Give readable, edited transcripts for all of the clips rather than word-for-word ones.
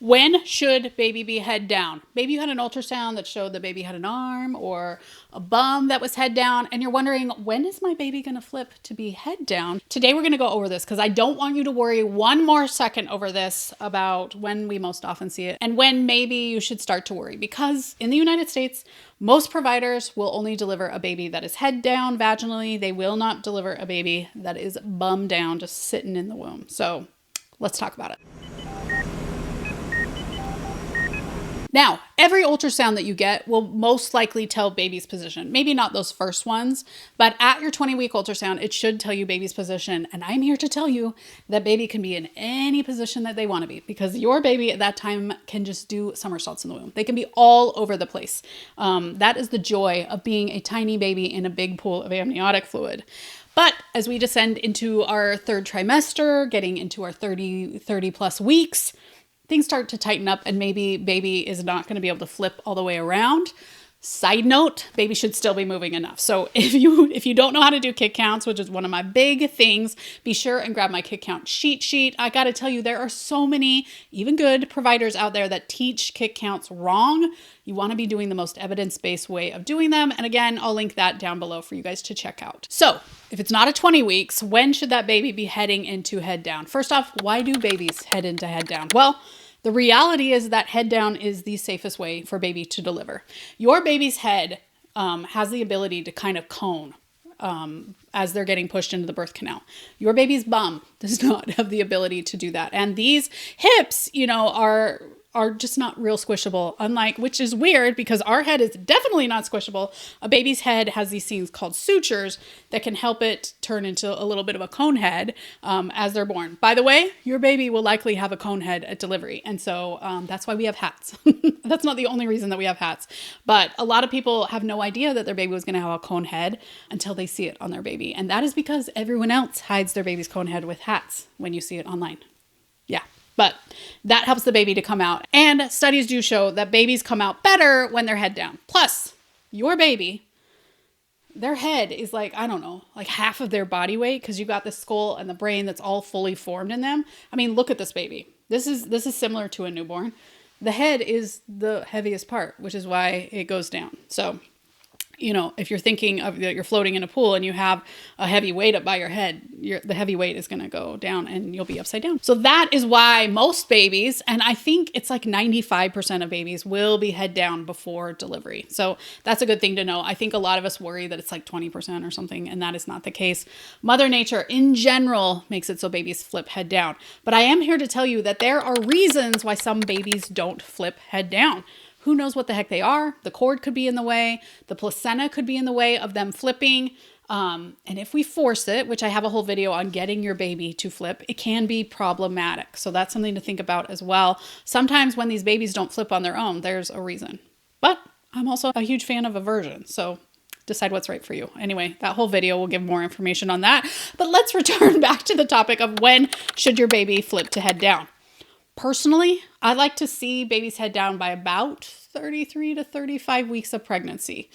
When should baby be head down? Maybe you had an ultrasound that showed the baby had an arm or a bum that was head down, and you're wondering, when is my baby going to flip to be head down? Today we're going to go over this because I don't want you to worry one more second over this about when we most often see it and when maybe you should start to worry. Because in the United States, most providers will only deliver a baby that is head down vaginally. They will not deliver a baby that is bum down, just sitting in the womb. So let's talk about it. Now, every ultrasound that you get will most likely tell baby's position. Maybe not those first ones, but at your 20-week ultrasound, it should tell you baby's position. And I'm here to tell you that baby can be in any position that they want to be, because your baby at that time can just do somersaults in the womb. They can be all over the place. That is the joy of being a tiny baby in a big pool of amniotic fluid. But as we descend into our third trimester, getting into our 30 plus weeks, things start to tighten up and maybe baby is not going to be able to flip all the way around. Side note, baby should still be moving enough. So if you don't know how to do kick counts, which is one of my big things, be sure and grab my kick count cheat sheet. I got to tell you, there are so many, even good providers out there that teach kick counts wrong. You want to be doing the most evidence-based way of doing them. And again, I'll link that down below for you guys to check out. So if it's not at 20 weeks, when should that baby be heading into head down? First off, why do babies head into head down? Well, the reality is that head down is the safest way for baby to deliver. Your baby's head has the ability to kind of cone as they're getting pushed into the birth canal. Your baby's bum does not have the ability to do that. And these hips, are just not real squishable, which is weird because our head is definitely not squishable. A baby's head has these things called sutures that can help it turn into a little bit of a cone head as they're born. By the way, your baby will likely have a cone head at delivery. And so that's why we have hats. That's not the only reason that we have hats. But a lot of people have no idea that their baby was going to have a cone head until they see it on their baby. And that is because everyone else hides their baby's cone head with hats when you see it online. Yeah. But that helps the baby to come out. And studies do show that babies come out better when they're head down. Plus, your baby, their head is like half of their body weight because you got the skull and the brain that's all fully formed in them. I mean, look at this baby. This is similar to a newborn. The head is the heaviest part, which is why it goes down. So, if you're thinking of you're floating in a pool and you have a heavy weight up by your head, the heavy weight is going to go down and you'll be upside down. So that is why most babies, and I think it's like 95% of babies, will be head down before delivery. So that's a good thing to know. I think a lot of us worry that it's like 20% or something, and that is not the case. Mother Nature in general makes it so babies flip head down. But I am here to tell you that there are reasons why some babies don't flip head down. Who knows what the heck they are? The cord could be in the way. The placenta could be in the way of them flipping. And if we force it, which I have a whole video on getting your baby to flip, it can be problematic. So that's something to think about as well. Sometimes when these babies don't flip on their own, there's a reason. But I'm also a huge fan of aversion. So decide what's right for you. Anyway, that whole video will give more information on that. But let's return back to the topic of when should your baby flip to head down. Personally, I like to see babies head down by about 33 to 35 weeks of pregnancy.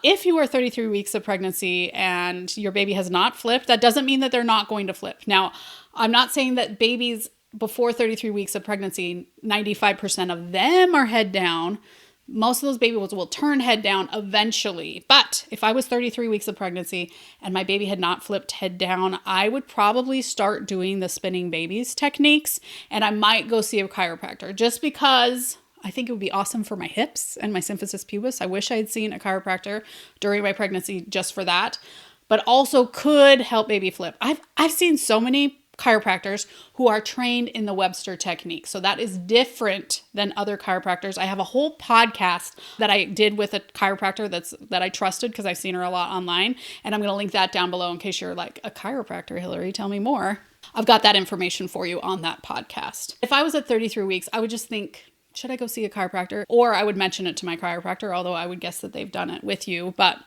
If you are 33 weeks of pregnancy and your baby has not flipped, that doesn't mean that they're not going to flip. Now, I'm not saying that babies before 33 weeks of pregnancy, 95% of them are head down. Most of those babies will turn head down eventually. But if I was 33 weeks of pregnancy and my baby had not flipped head down, I would probably start doing the spinning babies techniques, and I might go see a chiropractor just because I think it would be awesome for my hips and my symphysis pubis. I wish I had seen a chiropractor during my pregnancy just for that, but also could help baby flip. I've seen so many chiropractors who are trained in the Webster technique. So that is different than other chiropractors. I have a whole podcast that I did with a chiropractor that I trusted because I've seen her a lot online. And I'm going to link that down below in case you're like, a chiropractor, Hillary, tell me more. I've got that information for you on that podcast. If I was at 33 weeks, I would just think, should I go see a chiropractor? Or I would mention it to my chiropractor, although I would guess that they've done it with you. But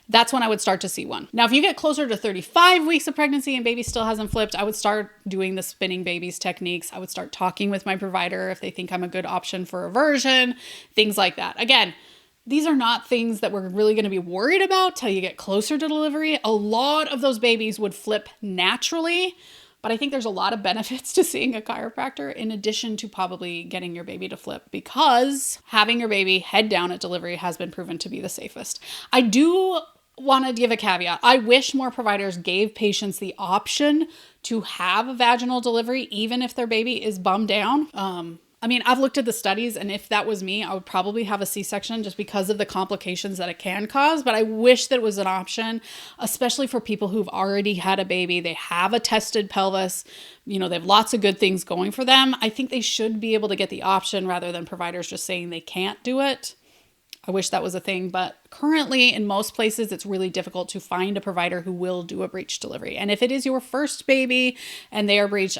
that's when I would start to see one. Now, if you get closer to 35 weeks of pregnancy and baby still hasn't flipped, I would start doing the spinning babies techniques. I would start talking with my provider if they think I'm a good option for aversion, things like that. Again, these are not things that we're really going to be worried about till you get closer to delivery. A lot of those babies would flip naturally, But I think there's a lot of benefits to seeing a chiropractor in addition to probably getting your baby to flip, because having your baby head down at delivery has been proven to be the safest. I do want to give a caveat. I wish more providers gave patients the option to have a vaginal delivery, even if their baby is bummed down. I mean, I've looked at the studies, and if that was me, I would probably have a C-section just because of the complications that it can cause. But I wish that it was an option, especially for people who've already had a baby. They have a tested pelvis. You know, they have lots of good things going for them. I think they should be able to get the option rather than providers just saying they can't do it. I wish that was a thing, but currently in most places, it's really difficult to find a provider who will do a breech delivery. And if it is your first baby and they are breech,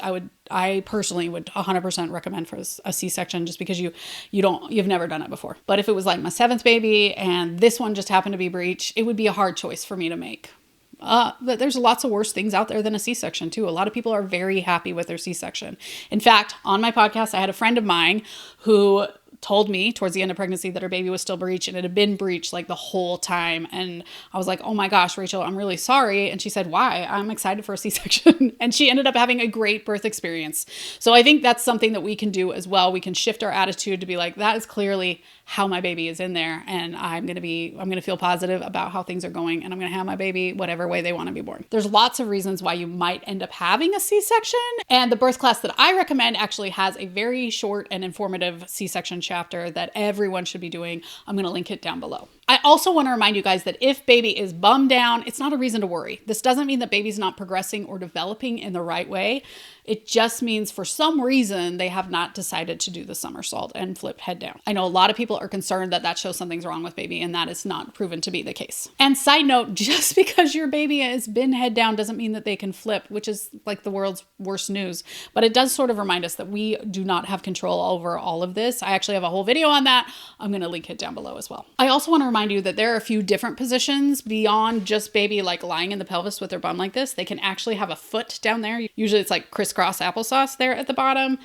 I personally would 100% recommend for a C-section, just because you've never done it before. But if it was like my 7th baby and this one just happened to be breech, it would be a hard choice for me to make. But there's lots of worse things out there than a C-section too. A lot of people are very happy with their C-section. In fact, on my podcast, I had a friend of mine who told me towards the end of pregnancy that her baby was still breech, and it had been breech like the whole time. And I was like, oh my gosh, Rachel, I'm really sorry. And she said, why? I'm excited for a C-section. And she ended up having a great birth experience. So I think that's something that we can do as well. We can shift our attitude to be like, that is clearly how my baby is in there. And I'm going to feel positive about how things are going. And I'm going to have my baby whatever way they want to be born. There's lots of reasons why you might end up having a C-section. And the birth class that I recommend actually has a very short and informative C-section chapter that everyone should be doing. I'm going to link it down below. I also want to remind you guys that if baby is bummed down, it's not a reason to worry. This doesn't mean that baby's not progressing or developing in the right way. It just means for some reason they have not decided to do the somersault and flip head down. I know a lot of people are concerned that that shows something's wrong with baby, and that is not proven to be the case. And side note, just because your baby has been head down doesn't mean that they can flip, which is like the world's worst news. But it does sort of remind us that we do not have control over all of this. I actually have a whole video on that. I'm going to link it down below as well. I also want to remind you that there are a few different positions beyond just baby like lying in the pelvis with their bum like this. They can actually have a foot down there. Usually it's like crisscross applesauce there at the bottom.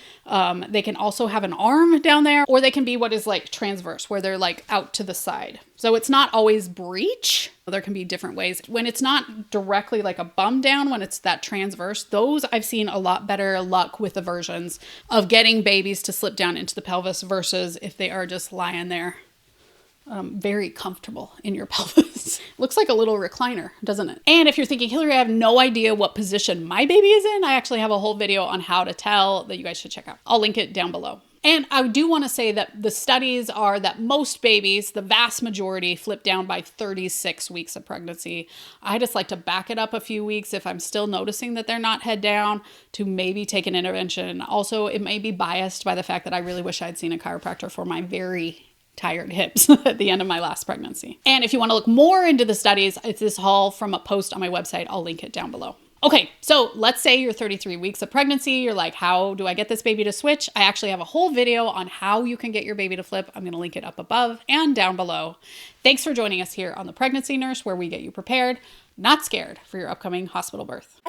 They can also have an arm down there, or they can be what is like transverse, where they're like out to the side. So it's not always breech. There can be different ways. When it's not directly like a bum down, when it's that transverse, those I've seen a lot better luck with the versions of getting babies to slip down into the pelvis versus if they are just lying there. Very comfortable in your pelvis. Looks like a little recliner, doesn't it? And if you're thinking, Hillary, I have no idea what position my baby is in, I actually have a whole video on how to tell that you guys should check out. I'll link it down below. And I do want to say that the studies are that most babies, the vast majority, flip down by 36 weeks of pregnancy. I just like to back it up a few weeks if I'm still noticing that they're not head down, to maybe take an intervention. Also, it may be biased by the fact that I really wish I'd seen a chiropractor for my very tired hips at the end of my last pregnancy. And if you want to look more into the studies, it's this all from a post on my website. I'll link it down below. Okay, so let's say you're 33 weeks of pregnancy. You're like, how do I get this baby to switch? I actually have a whole video on how you can get your baby to flip. I'm going to link it up above and down below. Thanks for joining us here on The Pregnancy Nurse, where we get you prepared, not scared, for your upcoming hospital birth.